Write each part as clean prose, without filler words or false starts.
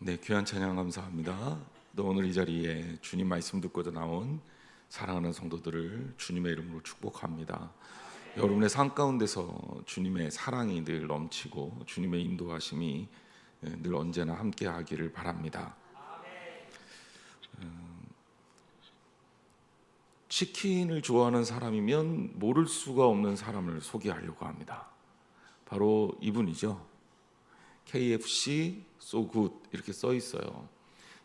네, 귀한 찬양 감사합니다. 또 오늘 이 자리에 주님 말씀 듣고자 나온 사랑하는 성도들을 주님의 이름으로 축복합니다. 여러분의 삶 가운데서 주님의 사랑이 늘 넘치고 주님의 인도하심이 늘 언제나 함께 하기를 바랍니다. 치킨을 좋아하는 사람이면 모를 수가 없는 사람을 소개하려고 합니다. 바로 이분이죠. KFC so good 이렇게 써 있어요.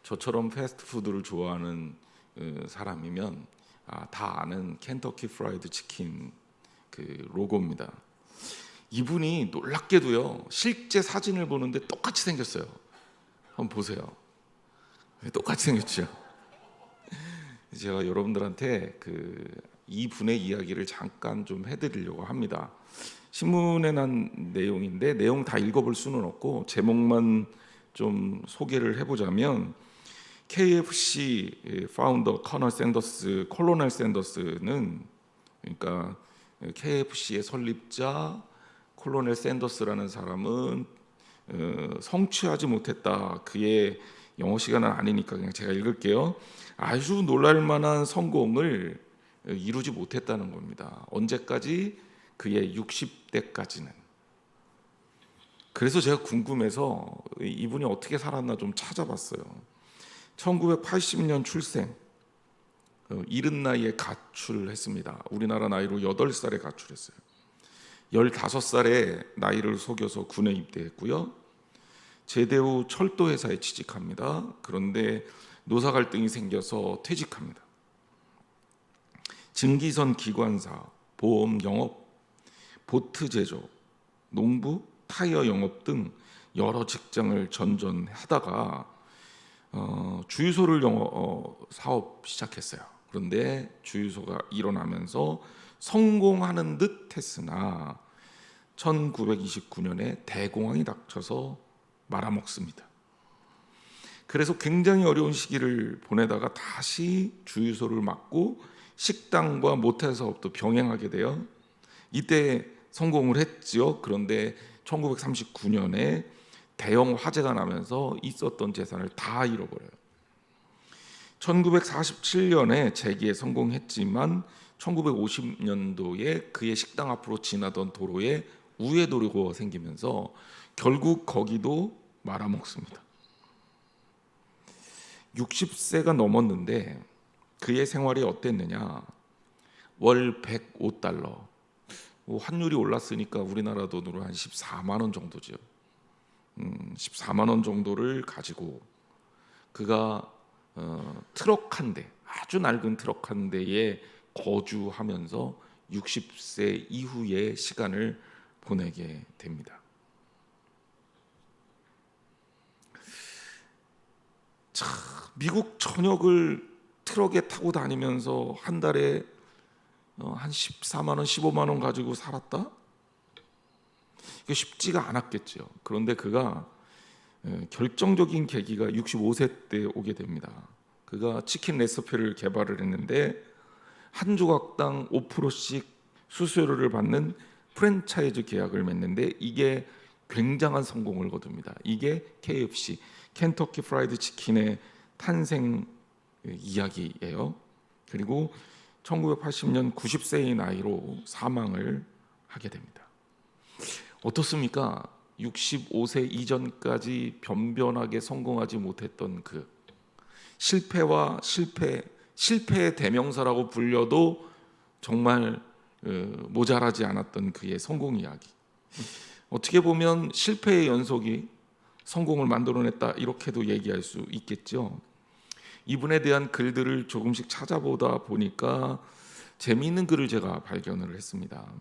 저처럼 패스트푸드를 좋아하는 사람이면 다 아는 켄터키 프라이드 치킨 그 로고입니다. 이분이 놀랍게도요, 실제 사진을 보는데 똑같이 생겼어요. 한번 보세요. 똑같이 생겼죠. 제가 여러분들한테 이분의 이야기를 잠깐 좀 해드리려고 합니다. 신문에 난 내용인데 내용 다 읽어볼 수는 없고 제목만 좀 소개를 해보자면, KFC 파운더 콜로넬 샌더스는, 그러니까 KFC의 설립자 콜로넬 샌더스라는 사람은 성취하지 못했다. 그의 영어 시간은 아니니까 그냥 제가 읽을게요. 아주 놀랄만한 성공을 이루지 못했다는 겁니다. 언제까지? 그의 60대까지는. 그래서 제가 궁금해서 이분이 어떻게 살았나 좀 찾아봤어요. 1980년 출생, 이른 나이에 가출했습니다. 우리나라 나이로 8살에 가출했어요. 15살에 나이를 속여서 군에 입대했고요. 제대 후 철도회사에 취직합니다. 그런데 노사 갈등이 생겨서 퇴직합니다. 증기선 기관사, 보험 영업, 보트 제조, 농부, 타이어 영업 등 여러 직장을 전전하다가 주유소를 사업 시작했어요. 그런데 주유소가 일어나면서 성공하는 듯 했으나 1929년에 대공황이 닥쳐서 말아먹습니다. 그래서 굉장히 어려운 시기를 보내다가 다시 주유소를 맡고 식당과 모텔 사업도 병행하게 돼요. 이때 성공을 했죠. 그런데 1939년에 대형 화재가 나면서 있었던 재산을 다 잃어버려요. 1947년에 재기에 성공했지만 1950년도에 그의 식당 앞으로 지나던 도로에 우회도로가 생기면서 결국 거기도 말아먹습니다. 60세가 넘었는데 그의 생활이 어땠느냐? 월 105달러, 환율이 올랐으니까 우리나라 돈으로 한 14만 원 정도죠. 14만 원 정도를 가지고 그가 트럭 한 대, 아주 낡은 트럭 한 대에 거주하면서 60세 이후의 시간을 보내게 됩니다. 자, 미국 전역을 트럭에 타고 다니면서 한 달에 한 14만 원, 15만 원 가지고 살았다? 이게 쉽지가 않았겠죠. 그런데 그가 결정적인 계기가 65세 때 오게 됩니다. 그가 치킨 레시피를 개발을 했는데 한 조각당 5%씩 수수료를 받는 프랜차이즈 계약을 맺는데 이게 굉장한 성공을 거둡니다. 이게 KFC, 켄터키 프라이드 치킨의 탄생 이야기예요. 그리고 1980년 90세의 나이로 사망을 하게 됩니다. 어떻습니까? 65세 이전까지 변변하게 성공하지 못했던 그 실패와 실패의 대명사라고 불려도 정말 모자라지 않았던 그의 성공 이야기. 어떻게 보면 실패의 연속이 성공을 만들어냈다, 이렇게도 얘기할 수 있겠죠. 이분에 대한 글들을 조금씩 찾아보다 보니까 재미있는 글을 제가 발견을 했습니다.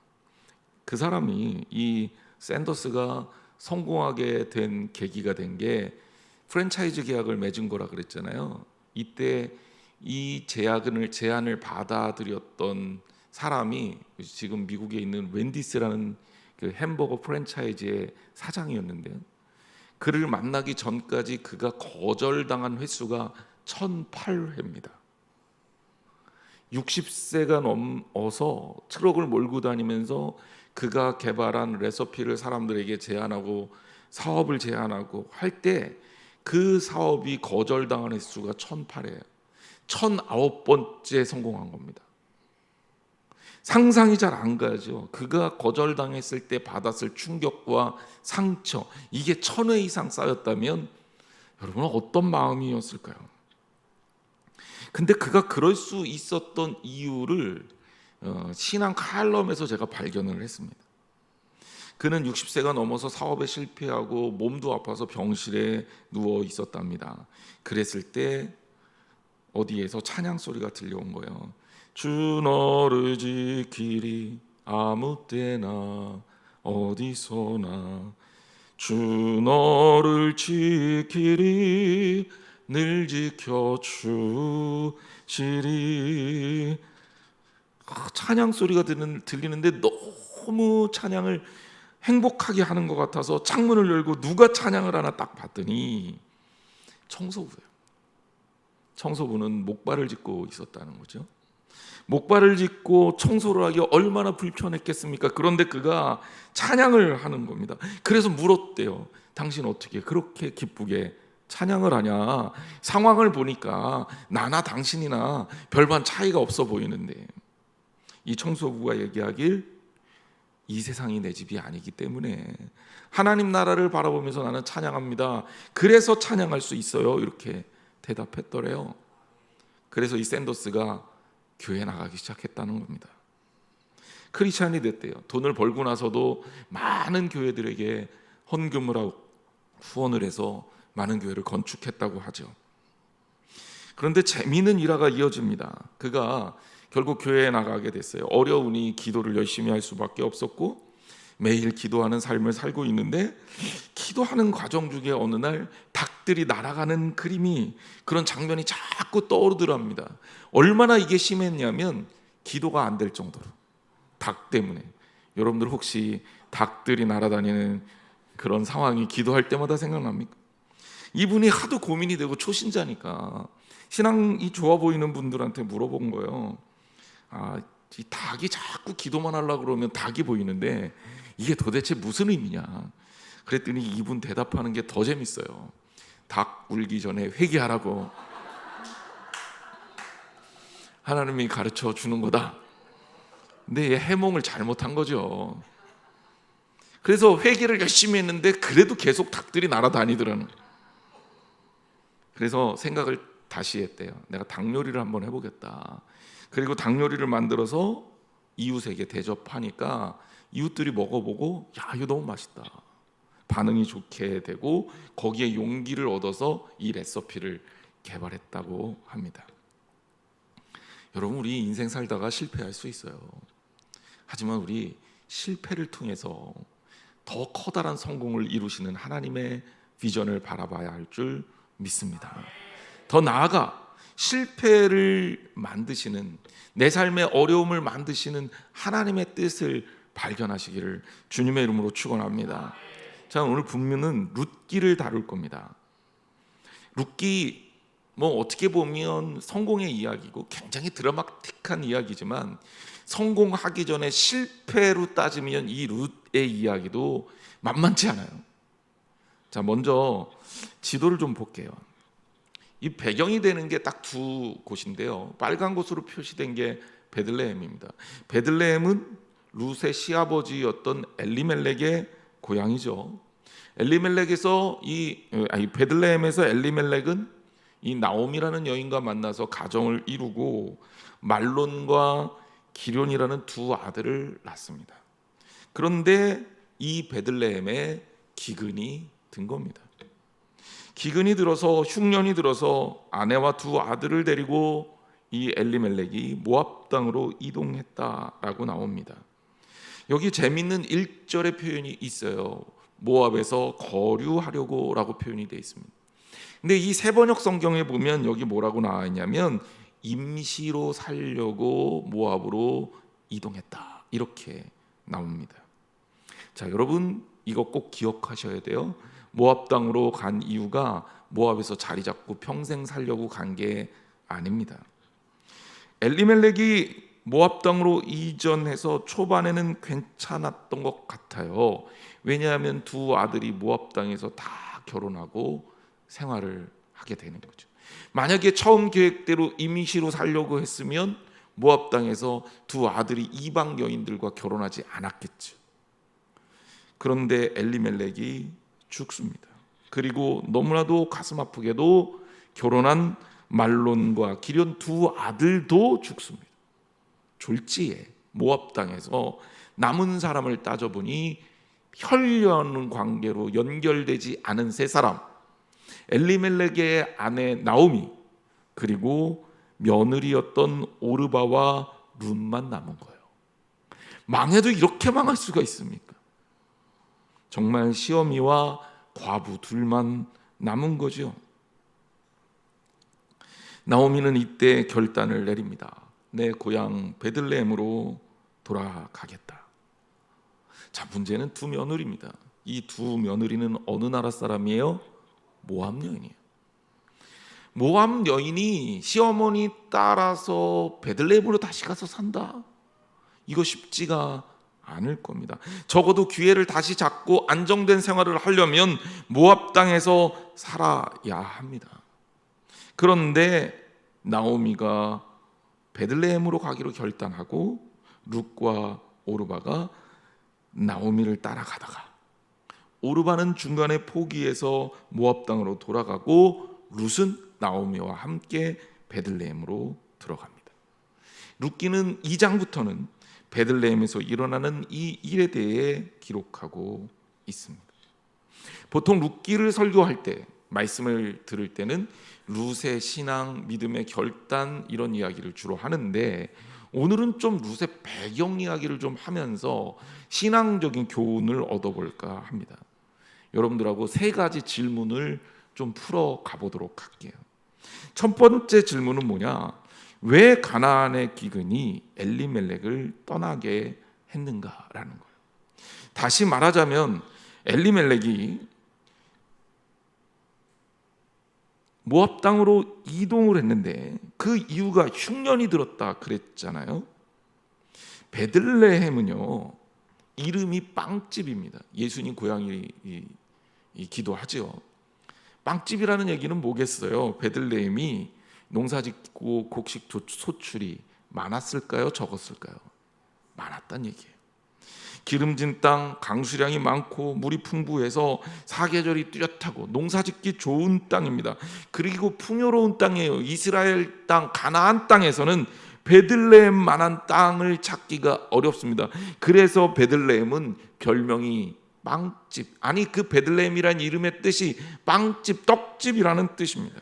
그 사람이, 이 샌더스가 성공하게 된 계기가 된 게 프랜차이즈 계약을 맺은 거라 그랬잖아요. 이때 이 제안을 받아들였던 사람이 지금 미국에 있는 웬디스라는 그 햄버거 프랜차이즈의 사장이었는데, 그를 만나기 전까지 그가 거절당한 횟수가 1008회입니다. 60세가 넘어서 트럭을 몰고 다니면서 그가 개발한 레시피를 사람들에게 제안하고 사업을 제안하고 할 때 그 사업이 거절당한 횟수가 1,008회예요. 1,009번째 성공한 겁니다. 상상이 잘 안 가죠. 그가 거절당했을 때 받았을 충격과 상처, 이게 1,000회 이상 쌓였다면 여러분은 어떤 마음이었을까요? 근데 그가 그럴 수 있었던 이유를 신앙 칼럼에서 제가 발견을 했습니다. 그는 60세가 넘어서 사업에 실패하고 몸도 아파서 병실에 누워 있었답니다. 그랬을 때 어디에서 찬양 소리가 들려온 거예요. 주 너를 지키리 아무 때나 어디서나 주 너를 지키리 늘 지켜주시리. 찬양 소리가 들리는데 너무 찬양을 행복하게 하는 것 같아서 창문을 열고 누가 찬양을 하나 딱 봤더니 청소부예요. 청소부는 목발을 짚고 있었다는 거죠. 목발을 짚고 청소를 하기 얼마나 불편했겠습니까? 그런데 그가 찬양을 하는 겁니다. 그래서 물었대요. 당신 어떻게 그렇게 기쁘게 찬양을 하냐? 상황을 보니까 나나 당신이나 별반 차이가 없어 보이는데. 이 청소부가 얘기하길 이 세상이 내 집이 아니기 때문에 하나님 나라를 바라보면서 나는 찬양합니다. 그래서 찬양할 수 있어요. 이렇게 대답했더래요. 그래서 이 샌더스가 교회 나가기 시작했다는 겁니다. 크리스찬이 됐대요. 돈을 벌고 나서도 많은 교회들에게 헌금을 하고 후원을 해서 많은 교회를 건축했다고 하죠. 그런데 재미있는 일화가 이어집니다. 그가 결국 교회에 나가게 됐어요. 어려우니 기도를 열심히 할 수밖에 없었고 매일 기도하는 삶을 살고 있는데 기도하는 과정 중에 어느 날 닭들이 날아가는 그림이, 그런 장면이 자꾸 떠오르더랍니다. 얼마나 이게 심했냐면 기도가 안 될 정도로, 닭 때문에. 여러분들 혹시 닭들이 날아다니는 그런 상황이 기도할 때마다 생각납니까? 이분이 하도 고민이 되고 초신자니까 신앙이 좋아 보이는 분들한테 물어본 거예요. 이 닭이 자꾸 기도만 하려고 그러면 닭이 보이는데 이게 도대체 무슨 의미냐? 그랬더니 이분 대답하는 게 더 재밌어요. 닭 울기 전에 회개하라고 하나님이 가르쳐 주는 거다. 근데 얘 해몽을 잘못한 거죠. 그래서 회개를 열심히 했는데 그래도 계속 닭들이 날아다니더라는 거예요. 그래서 생각을 다시 했대요. 내가 닭 요리를 한번 해보겠다. 그리고 닭 요리를 만들어서 이웃에게 대접하니까 이웃들이 먹어보고 야, 이거 너무 맛있다. 반응이 좋게 되고 거기에 용기를 얻어서 이 레시피를 개발했다고 합니다. 여러분, 우리 인생 살다가 실패할 수 있어요. 하지만 우리 실패를 통해서 더 커다란 성공을 이루시는 하나님의 비전을 바라봐야 할 줄 믿습니다. 더 나아가 실패를 만드시는, 내 삶의 어려움을 만드시는 하나님의 뜻을 발견하시기를 주님의 이름으로 축원합니다. 자, 오늘 본문은 룻기를 다룰 겁니다. 룻기, 어떻게 보면 성공의 이야기고 굉장히 드라마틱한 이야기지만 성공하기 전에 실패로 따지면 이 룻의 이야기도 만만치 않아요. 자, 먼저 지도를 좀 볼게요. 이 배경이 되는 게 딱 두 곳인데요. 빨간 곳으로 표시된 게 베들레헴입니다. 베들레헴은 룻의 시아버지였던 엘리멜렉의 고향이죠. 베들레헴에서 엘리멜렉은 이 나옴이라는 여인과 만나서 가정을 이루고 말론과 기럐이라는 두 아들을 낳습니다. 그런데 이 베들레헴에 기근이 든 겁니다. 기근이 들어서 흉년이 들어서 아내와 두 아들을 데리고 이 엘리멜렉이 모압 땅으로 이동했다라고 나옵니다. 여기 재밌는 1절의 표현이 있어요. 모압에서 거류하려고 라고 표현이 되어 있습니다. 근데 이 세번역 성경에 보면 여기 뭐라고 나와 있냐면 임시로 살려고 모압으로 이동했다, 이렇게 나옵니다. 자, 여러분 이거 꼭 기억하셔야 돼요. 모압 땅으로 간 이유가 모압에서 자리 잡고 평생 살려고 간 게 아닙니다. 엘리멜렉이 모압 땅으로 이전해서 초반에는 괜찮았던 것 같아요. 왜냐하면 두 아들이 모압 땅에서 다 결혼하고 생활을 하게 되는 거죠. 만약에 처음 계획대로 임시로 살려고 했으면 모압 땅에서 두 아들이 이방 여인들과 결혼하지 않았겠죠. 그런데 엘리멜렉이 죽습니다. 그리고 너무나도 가슴 아프게도 결혼한 말론과 기련 두 아들도 죽습니다. 졸지에 모압 땅에서 남은 사람을 따져보니 혈연 관계로 연결되지 않은 세 사람, 엘리멜렉의 아내 나오미, 그리고 며느리였던 오르바와 룻만 남은 거예요. 망해도 이렇게 망할 수가 있습니까? 정말 시어미와 과부 둘만 남은 거죠. 나오미는 이때 결단을 내립니다. 내 고향 베들레헴으로 돌아가겠다. 자, 문제는 두 며느리입니다. 이 두 며느리는 어느 나라 사람이에요? 모압 여인이에요. 모압 여인이 시어머니 따라서 베들레헴으로 다시 가서 산다? 이거 쉽지가 않을 겁니다. 적어도 기회를 다시 잡고 안정된 생활을 하려면 모압 땅에서 살아야 합니다. 그런데 나오미가 베들레헴으로 가기로 결단하고 룻과 오르바가 나오미를 따라가다가 오르바는 중간에 포기해서 모압 땅으로 돌아가고 룻은 나오미와 함께 베들레헴으로 들어갑니다. 룻기는 2장부터는 베들레헴에서 일어나는 이 일에 대해 기록하고 있습니다. 보통 룻기를 설교할 때, 말씀을 들을 때는 룻의 신앙, 믿음의 결단 이런 이야기를 주로 하는데 오늘은 좀 룻의 배경 이야기를 좀 하면서 신앙적인 교훈을 얻어볼까 합니다. 여러분들하고 세 가지 질문을 좀 풀어 가보도록 할게요. 첫 번째 질문은 뭐냐? 왜 가나안의 기근이 엘리멜렉을 떠나게 했는가라는 거예요. 다시 말하자면 엘리멜렉이 모압 땅으로 이동을 했는데 그 이유가 흉년이 들었다 그랬잖아요. 베들레헴은요, 이름이 빵집입니다. 예수님 고향이기도 하죠. 빵집이라는 얘기는 뭐겠어요? 베들레헴이 농사짓고 곡식 소출이 많았을까요? 적었을까요? 많았단 얘기예요. 기름진 땅, 강수량이 많고 물이 풍부해서 사계절이 뚜렷하고 농사짓기 좋은 땅입니다. 그리고 풍요로운 땅이에요. 이스라엘 땅, 가나안 땅에서는 베들레헴만한 땅을 찾기가 어렵습니다. 그래서 베들레헴은 별명이 빵집, 아니 그 베들레헴이라는 이름의 뜻이 빵집, 떡집이라는 뜻입니다.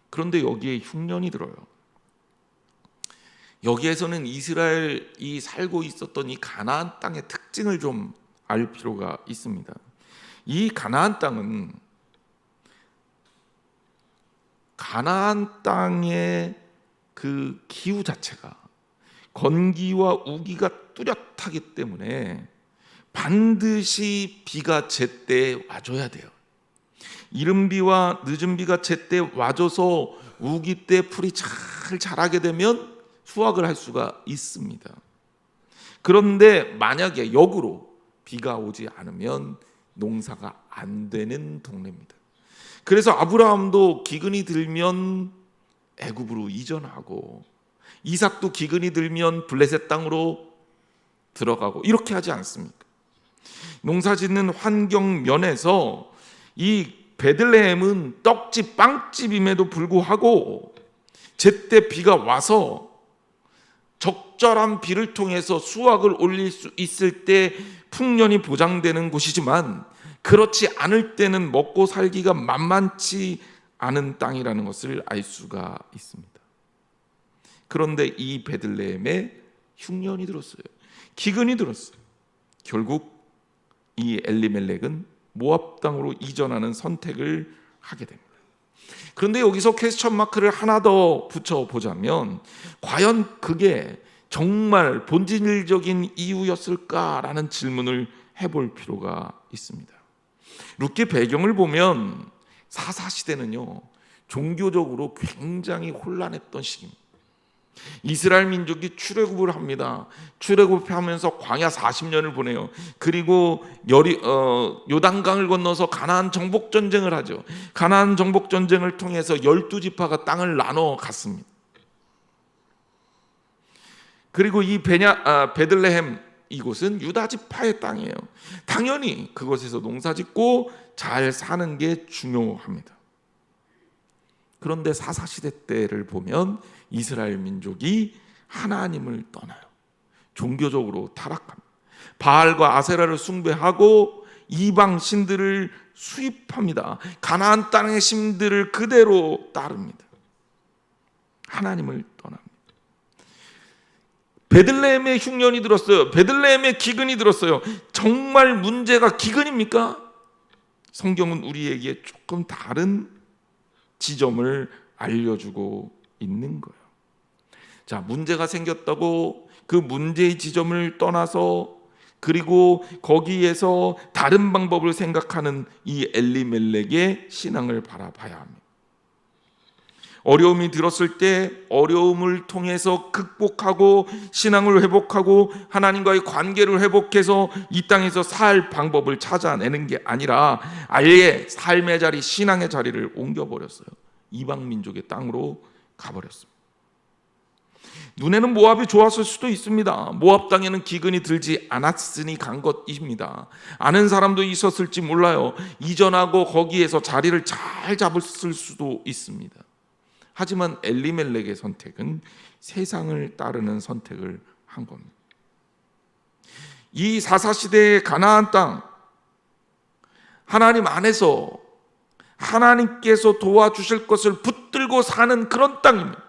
그런데 여기에 흉년이 들어요. 여기에서는 이스라엘이 살고 있었던 이 가나안 땅의 특징을 좀 알 필요가 있습니다. 이 가나안 땅은 가나안 땅의 그 기후 자체가 건기와 우기가 뚜렷하기 때문에 반드시 비가 제때에 와줘야 돼요. 이른 비와 늦은 비가 제때 와줘서 우기 때 풀이 잘 자라게 되면 수확을 할 수가 있습니다. 그런데 만약에 역으로 비가 오지 않으면 농사가 안 되는 동네입니다. 그래서 아브라함도 기근이 들면 애굽으로 이전하고 이삭도 기근이 들면 블레셋 땅으로 들어가고 이렇게 하지 않습니까? 농사짓는 환경 면에서 이 베들레헴은 떡집, 빵집임에도 불구하고 제때 비가 와서 적절한 비를 통해서 수확을 올릴 수 있을 때 풍년이 보장되는 곳이지만 그렇지 않을 때는 먹고 살기가 만만치 않은 땅이라는 것을 알 수가 있습니다. 그런데 이 베들레헴에 흉년이 들었어요. 기근이 들었어요. 결국 이 엘리멜렉은 모압 땅으로 이전하는 선택을 하게 됩니다. 그런데 여기서 퀘스천 마크를 하나 더 붙여보자면 과연 그게 정말 본질적인 이유였을까라는 질문을 해볼 필요가 있습니다. 룻기 배경을 보면 사사시대는요 종교적으로 굉장히 혼란했던 시기입니다. 이스라엘 민족이 출애굽을 합니다. 출애굽하면서 광야 40년을 보내요. 그리고 요단강을 건너서 가나안 정복 전쟁을 하죠. 가나안 정복 전쟁을 통해서 12지파가 땅을 나눠 갔습니다. 그리고 이 베들레헴, 이곳은 유다 지파의 땅이에요. 당연히 그곳에서 농사짓고 잘 사는 게 중요합니다. 그런데 사사시대 때를 보면 이스라엘 민족이 하나님을 떠나요. 종교적으로 타락합니다. 바알과 아세라를 숭배하고 이방 신들을 수입합니다. 가나안 땅의 신들을 그대로 따릅니다. 하나님을 떠납니다. 베들레헴의 흉년이 들었어요. 베들레헴의 기근이 들었어요. 정말 문제가 기근입니까? 성경은 우리에게 조금 다른 지점을 알려주고 있는 거예요. 자, 문제가 생겼다고 그 문제의 지점을 떠나서 그리고 거기에서 다른 방법을 생각하는 이 엘리멜렉의 신앙을 바라봐야 합니다. 어려움이 들었을 때 어려움을 통해서 극복하고 신앙을 회복하고 하나님과의 관계를 회복해서 이 땅에서 살 방법을 찾아내는 게 아니라 아예 삶의 자리, 신앙의 자리를 옮겨버렸어요. 이방 민족의 땅으로 가버렸습니다. 눈에는 모압이 좋았을 수도 있습니다. 모압 땅에는 기근이 들지 않았으니 간 것입니다. 아는 사람도 있었을지 몰라요. 이전하고 거기에서 자리를 잘 잡았을 수도 있습니다. 하지만 엘리멜렉의 선택은 세상을 따르는 선택을 한 겁니다. 이 사사시대의 가나안 땅, 하나님 안에서 하나님께서 도와주실 것을 붙들고 사는 그런 땅입니다.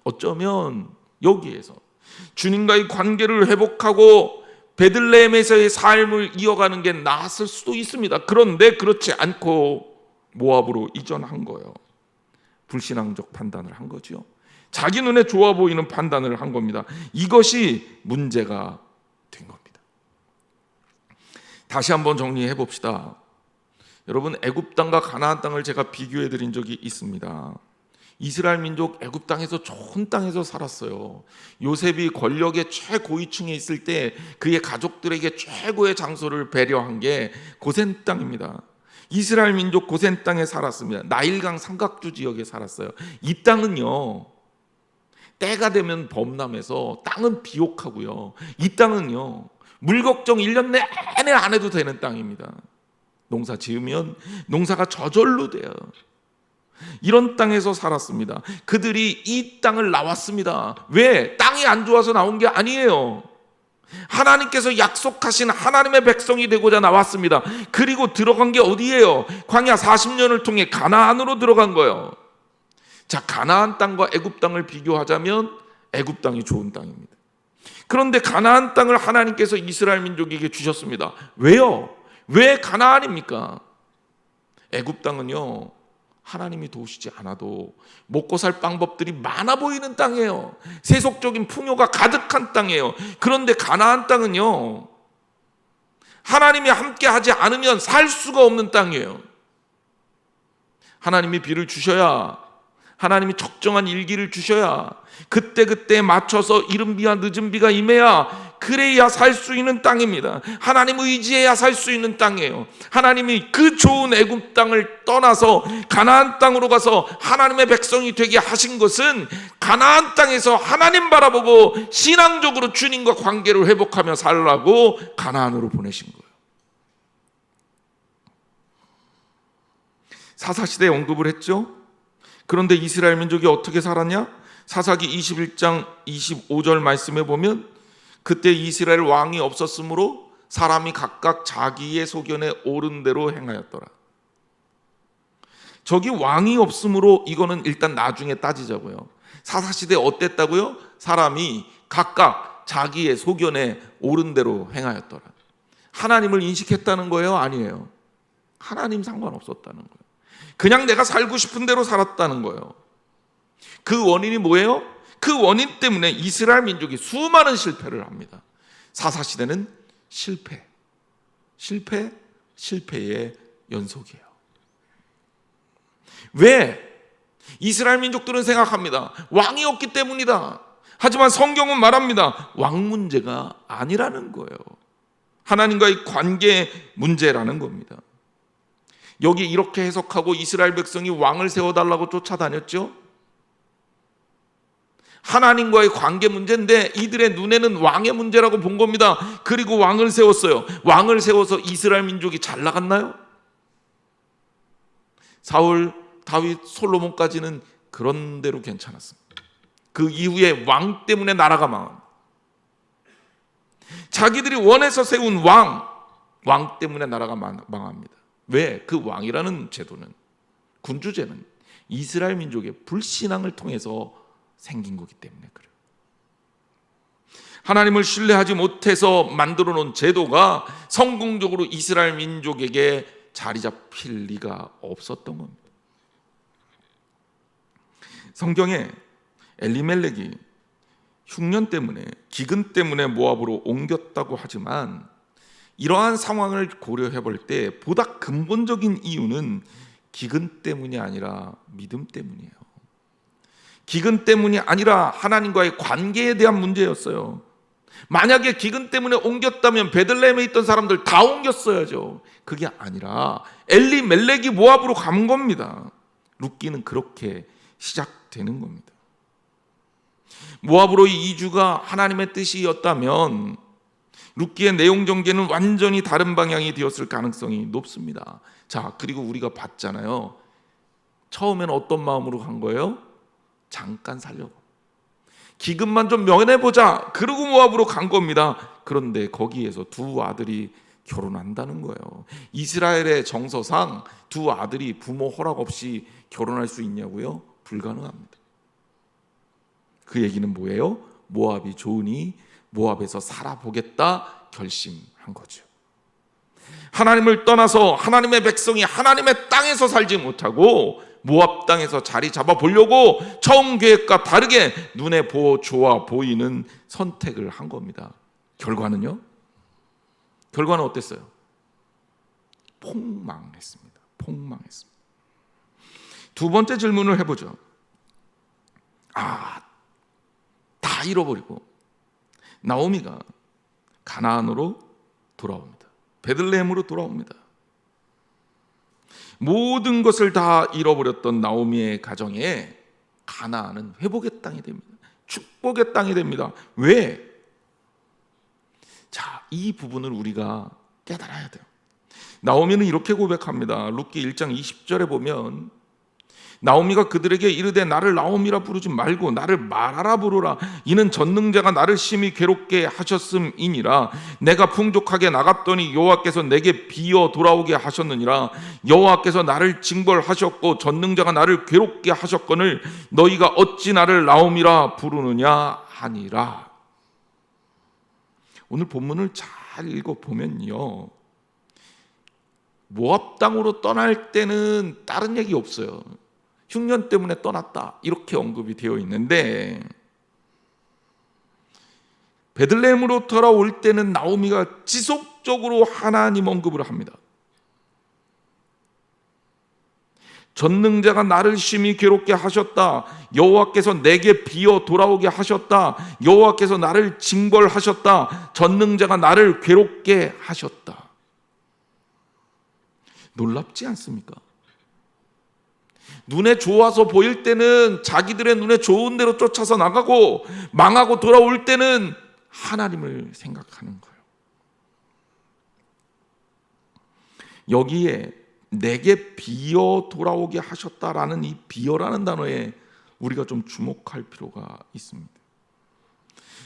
어쩌면 여기에서 주님과의 관계를 회복하고 베들레헴에서의 삶을 이어가는 게 나았을 수도 있습니다. 그런데 그렇지 않고 모압으로 이전한 거예요. 불신앙적 판단을 한 거죠. 자기 눈에 좋아 보이는 판단을 한 겁니다. 이것이 문제가 된 겁니다. 다시 한번 정리해 봅시다. 여러분, 애굽 땅과 가나안 땅을 제가 비교해 드린 적이 있습니다. 이스라엘 민족 애굽 땅에서 좋은 땅에서 살았어요. 요셉이 권력의 최고위층에 있을 때 그의 가족들에게 최고의 장소를 배려한 게 고센 땅입니다. 이스라엘 민족 고센 땅에 살았습니다. 나일강 삼각주 지역에 살았어요. 이 땅은요, 때가 되면 범람해서 땅은 비옥하고요. 이 땅은요, 물 걱정 1년 내내 안 해도 되는 땅입니다. 농사 지으면 농사가 저절로 돼요. 이런 땅에서 살았습니다. 그들이 이 땅을 나왔습니다. 왜? 땅이 안 좋아서 나온 게 아니에요. 하나님께서 약속하신 하나님의 백성이 되고자 나왔습니다. 그리고 들어간 게 어디예요? 광야 40년을 통해 가나안으로 들어간 거예요. 자, 가나안 땅과 애굽 땅을 비교하자면 애굽 땅이 좋은 땅입니다. 그런데 가나안 땅을 하나님께서 이스라엘 민족에게 주셨습니다. 왜요? 왜 가나안입니까? 애굽 땅은요, 하나님이 도우시지 않아도 먹고 살 방법들이 많아 보이는 땅이에요. 세속적인 풍요가 가득한 땅이에요. 그런데 가나안 땅은요, 하나님이 함께 하지 않으면 살 수가 없는 땅이에요. 하나님이 비를 주셔야, 하나님이 적정한 일기를 주셔야, 그때그때 맞춰서 이른 비와 늦은 비가 임해야, 그래야 살 수 있는 땅입니다. 하나님 의지해야 살 수 있는 땅이에요. 하나님이 그 좋은 애굽 땅을 떠나서 가나안 땅으로 가서 하나님의 백성이 되게 하신 것은 가나안 땅에서 하나님 바라보고 신앙적으로 주님과 관계를 회복하며 살라고 가나안으로 보내신 거예요. 사사시대에 언급을 했죠. 그런데 이스라엘 민족이 어떻게 살았냐? 사사기 21장 25절 말씀에 보면 그때 이스라엘 왕이 없었으므로 사람이 각각 자기의 소견에 옳은 대로 행하였더라. 저기 왕이 없으므로 이거는 일단 나중에 따지자고요. 사사시대 어땠다고요? 사람이 각각 자기의 소견에 옳은 대로 행하였더라. 하나님을 인식했다는 거예요? 아니에요. 하나님 상관없었다는 거예요. 그냥 내가 살고 싶은 대로 살았다는 거예요. 그 원인이 뭐예요? 그 원인 때문에 이스라엘 민족이 수많은 실패를 합니다. 사사시대는 실패의 연속이에요. 왜? 이스라엘 민족들은 생각합니다. 왕이 없기 때문이다. 하지만 성경은 말합니다. 왕 문제가 아니라는 거예요. 하나님과의 관계 문제라는 겁니다. 여기 이렇게 해석하고 이스라엘 백성이 왕을 세워달라고 쫓아다녔죠. 하나님과의 관계 문제인데 이들의 눈에는 왕의 문제라고 본 겁니다. 그리고 왕을 세웠어요. 왕을 세워서 이스라엘 민족이 잘 나갔나요? 사울, 다윗, 솔로몬까지는 그런 대로 괜찮았습니다. 그 이후에 왕 때문에 나라가 망합니다. 자기들이 원해서 세운 왕 때문에 나라가 망합니다. 왜? 그 왕이라는 제도는, 군주제는 이스라엘 민족의 불신앙을 통해서 생긴 거기 때문에 그래요. 하나님을 신뢰하지 못해서 만들어 놓은 제도가 성공적으로 이스라엘 민족에게 자리 잡힐 리가 없었던 겁니다. 성경에 엘리멜렉이 흉년 때문에, 기근 때문에 모압으로 옮겼다고 하지만 이러한 상황을 고려해 볼 때 보다 근본적인 이유는 기근 때문이 아니라 믿음 때문이에요. 기근 때문이 아니라 하나님과의 관계에 대한 문제였어요. 만약에 기근 때문에 옮겼다면 베들레헴에 있던 사람들 다 옮겼어야죠. 그게 아니라 엘리멜렉이 모압으로 간 겁니다. 룻기는 그렇게 시작되는 겁니다. 모압으로의 이주가 하나님의 뜻이었다면 룻기의 내용 전개는 완전히 다른 방향이 되었을 가능성이 높습니다. 자, 그리고 우리가 봤잖아요. 처음에는 어떤 마음으로 간 거예요? 잠깐 살려고. 기근만 좀 면해보자. 그러고 모압으로 간 겁니다. 그런데 거기에서 두 아들이 결혼한다는 거예요. 이스라엘의 정서상 두 아들이 부모 허락 없이 결혼할 수 있냐고요? 불가능합니다. 그 얘기는 뭐예요? 모압이 좋으니 모압에서 살아보겠다 결심한 거죠. 하나님을 떠나서 하나님의 백성이 하나님의 땅에서 살지 못하고 모압 땅에서 자리 잡아보려고 처음 계획과 다르게 눈에 좋아 보이는 선택을 한 겁니다. 결과는요? 결과는 어땠어요? 폭망했습니다. 폭망했습니다. 두 번째 질문을 해보죠. 다 잃어버리고 나오미가 가나안으로 돌아옵니다. 베들레헴으로 돌아옵니다. 모든 것을 다 잃어버렸던 나오미의 가정에 가나안은 회복의 땅이 됩니다. 축복의 땅이 됩니다. 왜? 자, 이 부분을 우리가 깨달아야 돼요. 나오미는 이렇게 고백합니다. 룻기 1장 20절에 보면 나오미가 그들에게 이르되 나를 나오미라 부르지 말고 나를 마라라 부르라. 이는 전능자가 나를 심히 괴롭게 하셨음이니라. 내가 풍족하게 나갔더니 여호와께서 내게 비어 돌아오게 하셨느니라. 여호와께서 나를 징벌하셨고 전능자가 나를 괴롭게 하셨거늘 너희가 어찌 나를 나오미라 부르느냐 하니라. 오늘 본문을 잘 읽어보면요, 모압 땅으로 떠날 때는 다른 얘기 없어요. 흉년 때문에 떠났다 이렇게 언급이 되어 있는데 베들레헴으로 돌아올 때는 나오미가 지속적으로 하나님 언급을 합니다. 전능자가 나를 심히 괴롭게 하셨다. 여호와께서 내게 비어 돌아오게 하셨다. 여호와께서 나를 징벌하셨다. 전능자가 나를 괴롭게 하셨다. 놀랍지 않습니까? 눈에 좋아서 보일 때는 자기들의 눈에 좋은 대로 쫓아서 나가고 망하고 돌아올 때는 하나님을 생각하는 거예요. 여기에 내게 비어 돌아오게 하셨다라는 이 비어라는 단어에 우리가 좀 주목할 필요가 있습니다.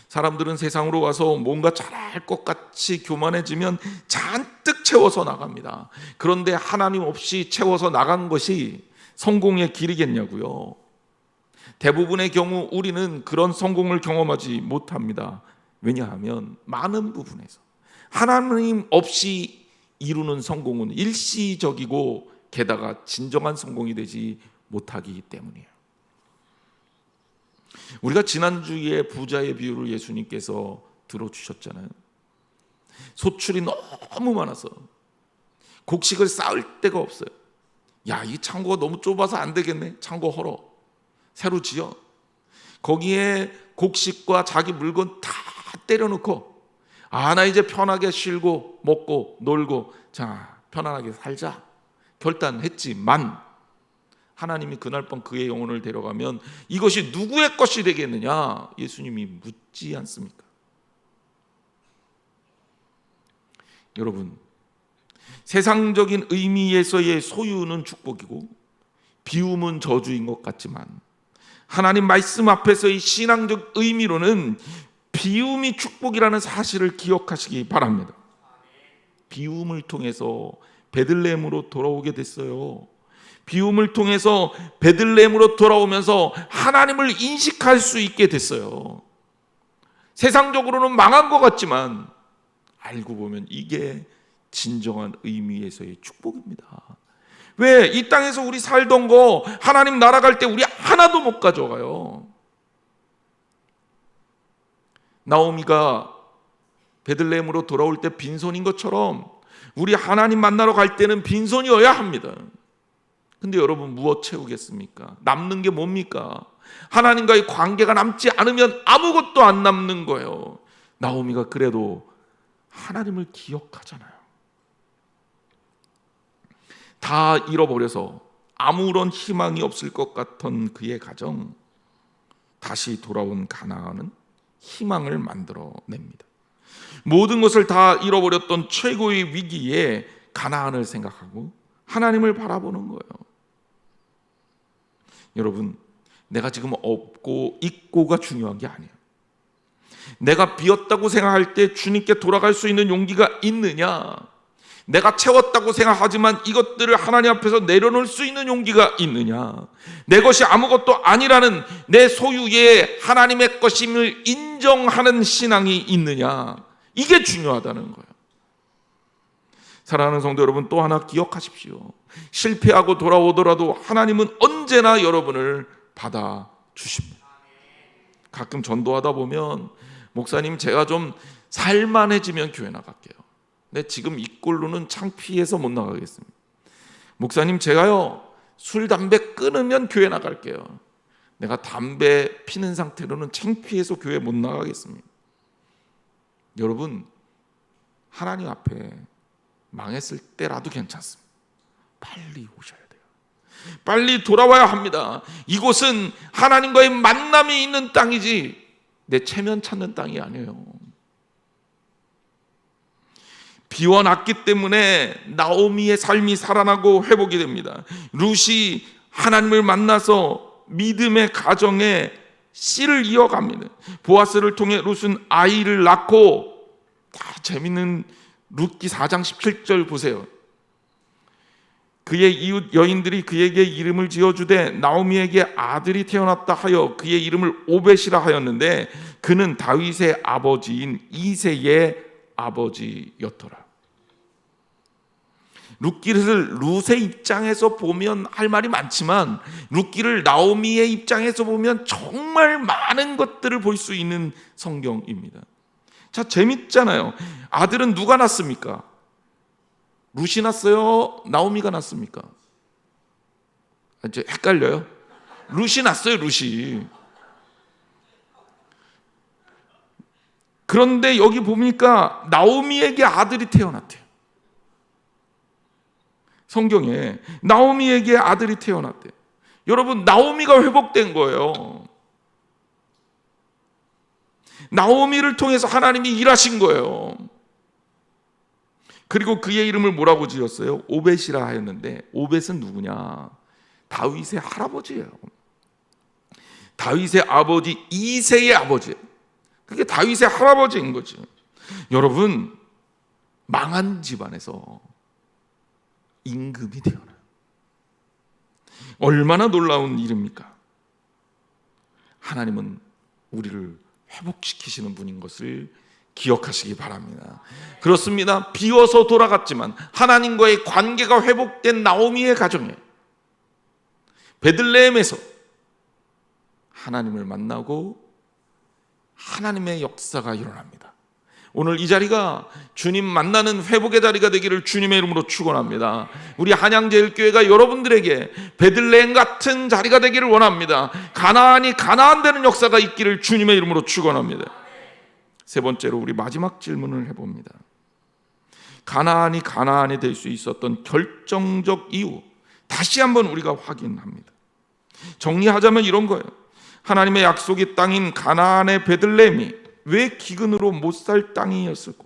사람들은 세상으로 와서 뭔가 잘할 것 같이 교만해지면 잔뜩 채워서 나갑니다. 그런데 하나님 없이 채워서 나간 것이 성공의 길이겠냐고요. 대부분의 경우 우리는 그런 성공을 경험하지 못합니다. 왜냐하면 많은 부분에서 하나님 없이 이루는 성공은 일시적이고 게다가 진정한 성공이 되지 못하기 때문이에요. 우리가 지난주에 부자의 비유를 예수님께서 들어주셨잖아요. 소출이 너무 많아서 곡식을 쌓을 데가 없어요. 야, 이 창고가 너무 좁아서 안 되겠네. 창고 헐어. 새로 지어. 거기에 곡식과 자기 물건 다 때려놓고, 나 이제 편하게 쉬고 먹고 놀고 자 편안하게 살자 결단했지만, 하나님이 그날 밤 그의 영혼을 데려가면 이것이 누구의 것이 되겠느냐? 예수님이 묻지 않습니까? 여러분, 세상적인 의미에서의 소유는 축복이고 비움은 저주인 것 같지만, 하나님 말씀 앞에서의 신앙적 의미로는 비움이 축복이라는 사실을 기억하시기 바랍니다. 비움을 통해서 베들레헴으로 돌아오게 됐어요. 비움을 통해서 베들레헴으로 돌아오면서 하나님을 인식할 수 있게 됐어요. 세상적으로는 망한 것 같지만 알고 보면 이게 진정한 의미에서의 축복입니다. 왜? 이 땅에서 우리 살던 거 하나님 나라 갈 때 우리 하나도 못 가져가요. 나오미가 베들레헴으로 돌아올 때 빈손인 것처럼 우리 하나님 만나러 갈 때는 빈손이어야 합니다. 근데 여러분, 무엇 채우겠습니까? 남는 게 뭡니까? 하나님과의 관계가 남지 않으면 아무것도 안 남는 거예요. 나오미가 그래도 하나님을 기억하잖아요. 다 잃어버려서 아무런 희망이 없을 것 같던 그의 가정, 다시 돌아온 가나안은 희망을 만들어냅니다. 모든 것을 다 잃어버렸던 최고의 위기에 가나안을 생각하고 하나님을 바라보는 거예요. 여러분, 내가 지금 없고 있고가 중요한 게 아니에요. 내가 비었다고 생각할 때 주님께 돌아갈 수 있는 용기가 있느냐, 내가 채웠다고 생각하지만 이것들을 하나님 앞에서 내려놓을 수 있는 용기가 있느냐, 내 것이 아무것도 아니라는 내 소유의 하나님의 것임을 인정하는 신앙이 있느냐, 이게 중요하다는 거예요. 사랑하는 성도 여러분, 또 하나 기억하십시오. 실패하고 돌아오더라도 하나님은 언제나 여러분을 받아주십니다. 가끔 전도하다 보면, 목사님 제가 좀 살만해지면 교회 나갈게요. 근데 지금 이 꼴로는 창피해서 못 나가겠습니다. 목사님 제가요 술 담배 끊으면 교회 나갈게요. 내가 담배 피는 상태로는 창피해서 교회 못 나가겠습니다. 여러분, 하나님 앞에 망했을 때라도 괜찮습니다. 빨리 오셔야 돼요. 빨리 돌아와야 합니다. 이곳은 하나님과의 만남이 있는 땅이지 내 체면 찾는 땅이 아니에요. 비워놨기 때문에 나오미의 삶이 살아나고 회복이 됩니다. 룻이 하나님을 만나서 믿음의 가정에 씨를 이어갑니다. 보아스를 통해 룻은 아이를 낳고, 재밌는 룻기 4장 17절 보세요. 그의 이웃 여인들이 그에게 이름을 지어주되 나오미에게 아들이 태어났다 하여 그의 이름을 오벳이라 하였는데 그는 다윗의 아버지인 이새의 아버지였더라. 룻기를 룻의 입장에서 보면 할 말이 많지만 룻기를 나오미의 입장에서 보면 정말 많은 것들을 볼 수 있는 성경입니다. 자, 재밌잖아요. 아들은 누가 낳습니까? 룻이 낳았어요? 나오미가 낳습니까? 이제 헷갈려요? 룻이 낳았어요, 룻이. 그런데 여기 보니까 나오미에게 아들이 태어났대요. 성경에 나오미에게 아들이 태어났대요. 여러분, 나오미가 회복된 거예요. 나오미를 통해서 하나님이 일하신 거예요. 그리고 그의 이름을 뭐라고 지었어요? 오벳이라 하였는데, 오벳은 누구냐? 다윗의 할아버지예요. 다윗의 아버지 이새의 아버지예요. 그게 다윗의 할아버지인 거죠. 여러분, 망한 집안에서 임금이 태어나요. 얼마나 놀라운 일입니까? 하나님은 우리를 회복시키시는 분인 것을 기억하시기 바랍니다. 그렇습니다. 비워서 돌아갔지만 하나님과의 관계가 회복된 나오미의 가정에 베들레헴에서 하나님을 만나고 하나님의 역사가 일어납니다. 오늘 이 자리가 주님 만나는 회복의 자리가 되기를 주님의 이름으로 축원합니다. 우리 한양제일교회가 여러분들에게 베들레헴 같은 자리가 되기를 원합니다. 가나안이 가나안 되는 역사가 있기를 주님의 이름으로 축원합니다. 세 번째로 우리 마지막 질문을 해봅니다. 가나안이 가나안이 될 수 있었던 결정적 이유, 다시 한번 우리가 확인합니다. 정리하자면 이런 거예요. 하나님의 약속의 땅인 가나안의 베들레헴이 왜 기근으로 못 살 땅이었을까?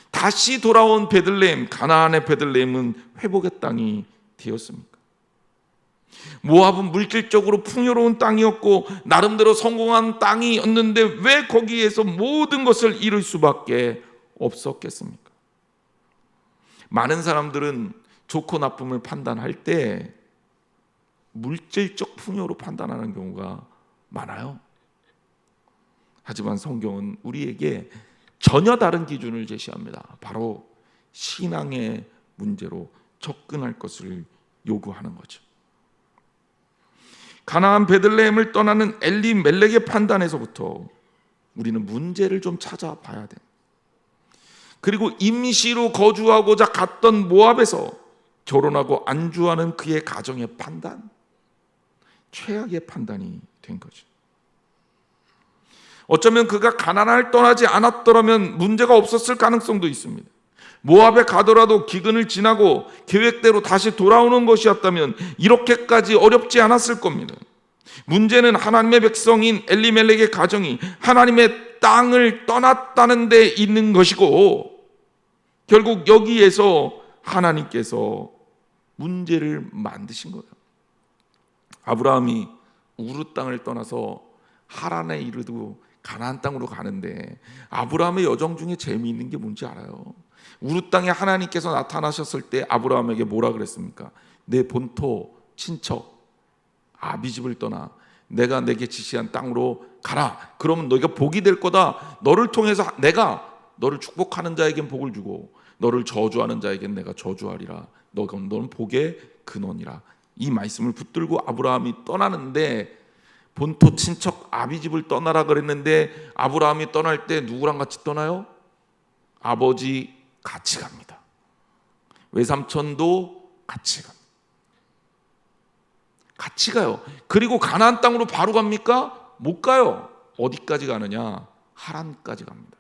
다시 돌아온 베들레헴, 가나안의 베들레헴은 회복의 땅이 되었습니까? 모압은 물질적으로 풍요로운 땅이었고 나름대로 성공한 땅이었는데 왜 거기에서 모든 것을 잃을 수밖에 없었겠습니까? 많은 사람들은 좋고 나쁨을 판단할 때 물질적 풍요로 판단하는 경우가 많아요. 하지만 성경은 우리에게 전혀 다른 기준을 제시합니다. 바로 신앙의 문제로 접근할 것을 요구하는 거죠. 가나안 베들레헴을 떠나는 엘리멜렉의 판단에서부터 우리는 문제를 좀 찾아봐야 돼. 그리고 임시로 거주하고자 갔던 모압에서 결혼하고 안주하는 그의 가정의 판단, 최악의 판단이 된 거죠. 어쩌면 그가 가나안을 떠나지 않았더라면 문제가 없었을 가능성도 있습니다. 모압에 가더라도 기근을 지나고 계획대로 다시 돌아오는 것이었다면 이렇게까지 어렵지 않았을 겁니다. 문제는 하나님의 백성인 엘리멜렉의 가정이 하나님의 땅을 떠났다는 데 있는 것이고, 결국 여기에서 하나님께서 문제를 만드신 거예요. 아브라함이 우르 땅을 떠나서 하란에 이르고 가나안 땅으로 가는데 아브라함의 여정 중에 재미있는 게 뭔지 알아요? 우르 땅에 하나님께서 나타나셨을 때 아브라함에게 뭐라 그랬습니까? 내 본토 친척 아비집을 떠나 내가 내게 지시한 땅으로 가라. 그러면 너희가 복이 될 거다. 너를 통해서 내가 너를 축복하는 자에겐 복을 주고 너를 저주하는 자에겐 내가 저주하리라. 너는 복의 근원이라. 이 말씀을 붙들고 아브라함이 떠나는데, 본토 친척 아비집을 떠나라 그랬는데 아브라함이 떠날 때 누구랑 같이 떠나요? 아버지 같이 갑니다. 외삼촌도 같이 갑니다. 같이 가요. 그리고 가나안 땅으로 바로 갑니까? 못 가요. 어디까지 가느냐? 하란까지 갑니다.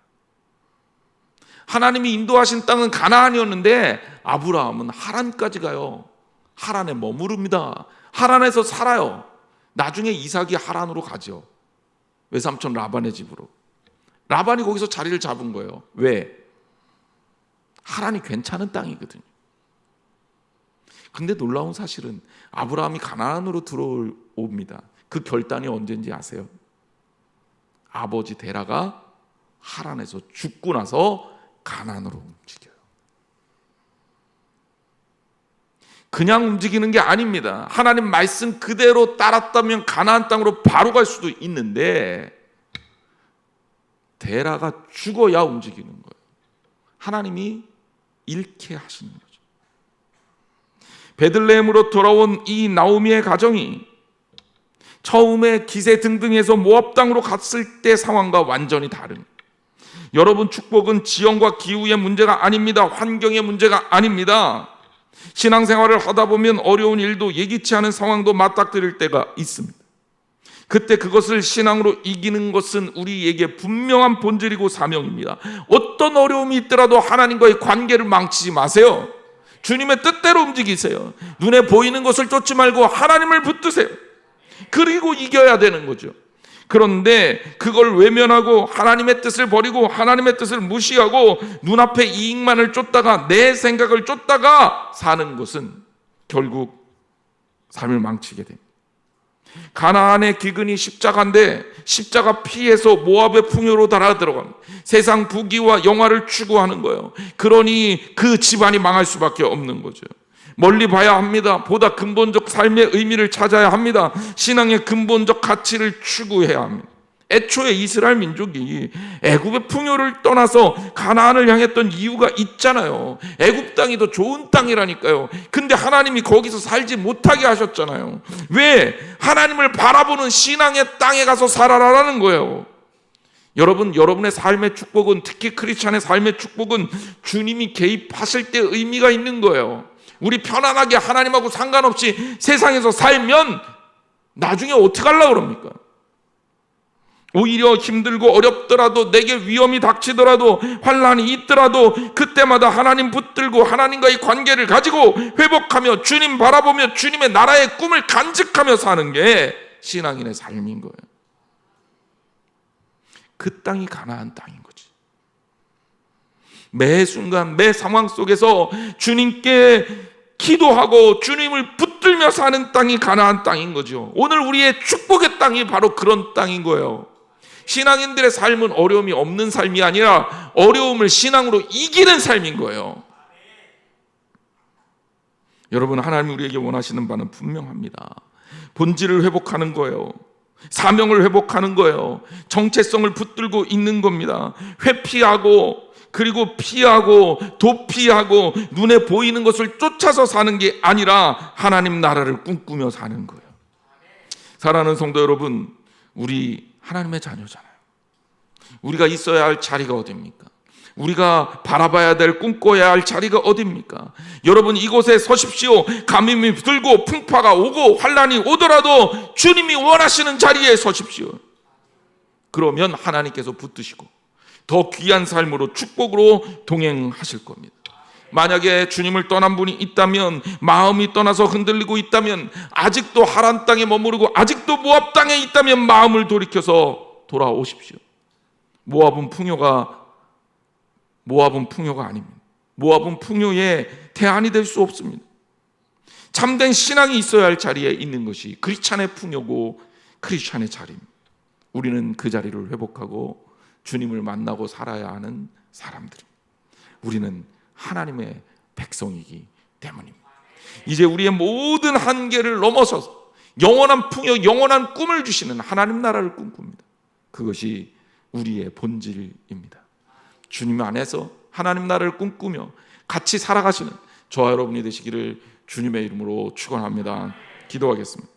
하나님이 인도하신 땅은 가나안이었는데 아브라함은 하란까지 가요. 하란에 머무릅니다. 하란에서 살아요. 나중에 이삭이 하란으로 가죠. 외삼촌 라반의 집으로. 라반이 거기서 자리를 잡은 거예요. 왜? 하란이 괜찮은 땅이거든요. 근데 놀라운 사실은 아브라함이 가나안으로 들어옵니다. 그 결단이 언제인지 아세요? 아버지 데라가 하란에서 죽고 나서 가나안으로 움직여요. 그냥 움직이는 게 아닙니다. 하나님 말씀 그대로 따랐다면 가나안 땅으로 바로 갈 수도 있는데 데라가 죽어야 움직이는 거예요. 하나님이 잃게 하시는 거죠. 베들레헴으로 돌아온 이 나오미의 가정이 처음에 기세 등등해서 모압 땅으로 갔을 때 상황과 완전히 다른, 여러분 축복은 지형과 기후의 문제가 아닙니다. 환경의 문제가 아닙니다. 신앙생활을 하다 보면 어려운 일도 예기치 않은 상황도 맞닥뜨릴 때가 있습니다. 그때 그것을 신앙으로 이기는 것은 우리에게 분명한 본질이고 사명입니다. 어떤 어려움이 있더라도 하나님과의 관계를 망치지 마세요. 주님의 뜻대로 움직이세요. 눈에 보이는 것을 쫓지 말고 하나님을 붙드세요. 그리고 이겨야 되는 거죠. 그런데 그걸 외면하고 하나님의 뜻을 버리고 하나님의 뜻을 무시하고 눈앞의 이익만을 쫓다가 내 생각을 쫓다가 사는 것은 결국 삶을 망치게 됩니다. 가나안의 기근이 십자가인데 십자가 피해서 모압의 풍요로 달아 들어갑니다. 세상 부귀와 영화를 추구하는 거예요. 그러니 그 집안이 망할 수밖에 없는 거죠. 멀리 봐야 합니다. 보다 근본적 삶의 의미를 찾아야 합니다. 신앙의 근본적 가치를 추구해야 합니다. 애초에 이스라엘 민족이 애굽의 풍요를 떠나서 가나안을 향했던 이유가 있잖아요. 애굽 땅이 더 좋은 땅이라니까요. 근데 하나님이 거기서 살지 못하게 하셨잖아요. 왜? 하나님을 바라보는 신앙의 땅에 가서 살아라라는 거예요. 여러분, 여러분의 삶의 축복은, 특히 크리스찬의 삶의 축복은 주님이 개입하실 때 의미가 있는 거예요. 우리 편안하게 하나님하고 상관없이 세상에서 살면 나중에 어떻게 하려고 그럽니까? 오히려 힘들고 어렵더라도, 내게 위험이 닥치더라도, 환난이 있더라도 그때마다 하나님 붙들고 하나님과의 관계를 가지고 회복하며 주님 바라보며 주님의 나라의 꿈을 간직하며 사는 게 신앙인의 삶인 거예요. 그 땅이 가나안 땅인 거지. 매 순간 매 상황 속에서 주님께 기도하고 주님을 붙들며 사는 땅이 가나안 땅인 거죠. 오늘 우리의 축복의 땅이 바로 그런 땅인 거예요. 신앙인들의 삶은 어려움이 없는 삶이 아니라 어려움을 신앙으로 이기는 삶인 거예요. 여러분, 하나님 우리에게 원하시는 바는 분명합니다. 본질을 회복하는 거예요. 사명을 회복하는 거예요. 정체성을 붙들고 있는 겁니다. 회피하고, 그리고 피하고, 도피하고, 눈에 보이는 것을 쫓아서 사는 게 아니라 하나님 나라를 꿈꾸며 사는 거예요. 사랑하는 성도 여러분, 우리 하나님의 자녀잖아요. 우리가 있어야 할 자리가 어디입니까? 우리가 바라봐야 될, 꿈꿔야 할 자리가 어디입니까? 여러분, 이곳에 서십시오. 감염이 들고 풍파가 오고 환난이 오더라도 주님이 원하시는 자리에 서십시오. 그러면 하나님께서 붙드시고 더 귀한 삶으로, 축복으로 동행하실 겁니다. 만약에 주님을 떠난 분이 있다면, 마음이 떠나서 흔들리고 있다면, 아직도 하란 땅에 머무르고 아직도 모압 땅에 있다면 마음을 돌이켜서 돌아오십시오. 모압은 풍요가 아닙니다. 모압은 풍요의 대안이 될 수 없습니다. 참된 신앙이 있어야 할 자리에 있는 것이 크리스찬의 풍요고 크리스찬의 자리입니다. 우리는 그 자리를 회복하고 주님을 만나고 살아야 하는 사람들입니다. 우리는 하나님의 백성이기 때문입니다. 이제 우리의 모든 한계를 넘어서서 영원한 풍요, 영원한 꿈을 주시는 하나님 나라를 꿈꿉니다. 그것이 우리의 본질입니다. 주님 안에서 하나님 나라를 꿈꾸며 같이 살아가시는 저와 여러분이 되시기를 주님의 이름으로 축원합니다. 기도하겠습니다.